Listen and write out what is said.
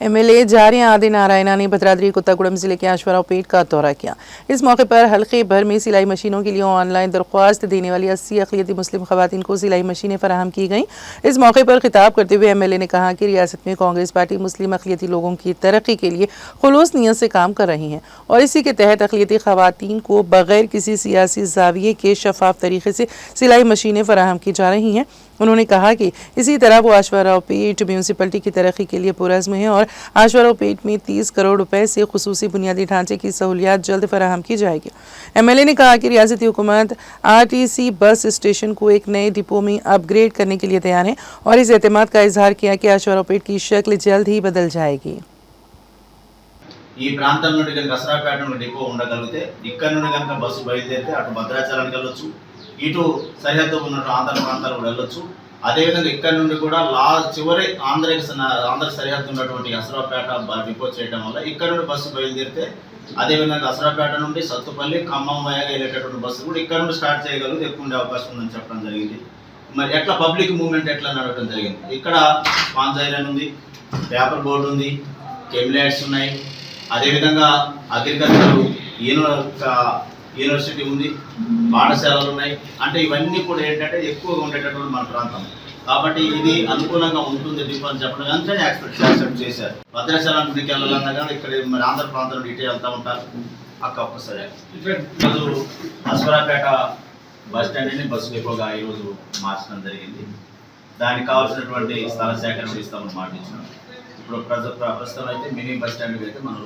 MLA जारिया आदि नारायणा ने भद्राद्री कोत्तागुड़म जिले के आश्वाराव पेट का दौरा किया। इस मौके पर हल्के भर में सिलाई मशीनों के लिए ऑनलाइन दरख्वास्त देने वाली 80 अक़लियती मुस्लिम खवातीन को सिलाई मशीनें फराहम की गईं। इस मौके पर खिताब करते हुए एमएलए ने कहा कि रियासत में कांग्रेस पार्टी मुस्लिम अक़लियती लोगों की तरक्की के लिए खुलूस नीयत से काम कर रही है और इसी के तहत अक़लियती खवातीन को बगैर किसी सियासी जाविये के शफाफ तरीके से सिलाई मशीनें फराहम की जा रही हैं। उन्होंने कहा कि इसी तरह वो आश्वाराव पेट म्यूनसिपलिटी की तरक्की के लिए पुरज़्म है और आश्वाराव पेट में 30 करोड़ रुपए से खुसूसी बुनियादी ढांचे की सहूलियात जल्द फराहम की जाएगी। एमएलए ने कहा कि रियासती हुकूमत आरटीसी बस स्टेशन को एक नए डिपो में अपग्रेड करने के लिए तैयार है और इस एतमाद का इजहार किया कि आश्वाराव पेट की शक्ल जल्द ही बदल जाएगी। ఈ ప్రాంతం నుండి కనుక అసరాపేట నుండి డిపో ఉండగలిగితే ఇక్కడ నుండి కనుక బస్సు బయలుదేరితే అటు భద్రాచలానికి వెళ్ళొచ్చు, ఇటు సరిహద్దు ఉన్నట్టు ఆంధ్ర ప్రాంతాలు కూడా వెళ్ళొచ్చు. అదేవిధంగా ఇక్కడ నుండి కూడా చివరి ఆంధ్ర సరిహద్దు ఉన్నటువంటి అసరాపేట డిపో చేయడం వల్ల ఇక్కడ నుండి బస్సు బయలుదేరితే అదేవిధంగా అసరాపేట నుండి సత్తుపల్లి ఖమ్మం వైగా వెళ్ళేటటువంటి బస్సు కూడా ఇక్కడ నుండి స్టార్ట్ చేయగలిగితే ఎక్కువ ఉండే అవకాశం ఉందని చెప్పడం జరిగింది. మరి ఎట్లా పబ్లిక్ మూవ్మెంట్ ఎట్లా నడవడం జరిగింది. ఇక్కడ స్పాంజ్ ఐలాండ్ ఉంది, పేపర్ బోర్డు ఉంది, కెమిలైట్స్ ఉన్నాయి, అదేవిధంగా అగ్రికల్చర్ యూనివర్సిటీ ఉంది, పాఠశాలలు ఉన్నాయి. అంటే ఇవన్నీ కూడా ఏంటంటే ఎక్కువగా ఉండేటటువంటి మన ప్రాంతం కాబట్టి ఇది అనుకూలంగా ఉంటుంది డిపో అని చెప్పడం వెంటనే యాక్సెప్ట్ చేశారు. భద్రాచలం గుడికి వెళ్ళాలన్నా కానీ ఇక్కడ మరి ఆంధ్ర ప్రాంతం నుండి ఇటే వెళ్తూ ఉంటారు. సరే ఈరోజు అశ్వరాపేట బస్ స్టాండ్ని బస్సు డిపోగా ఈరోజు మార్చడం జరిగింది. దానికి కావాల్సినటువంటి స్థల సేకరణ ఇస్తామని మాట ఇచ్చినాం. ఇప్పుడు ప్రస్తుతం అయితే మినీ బస్ స్టాండ్కి అయితే మనం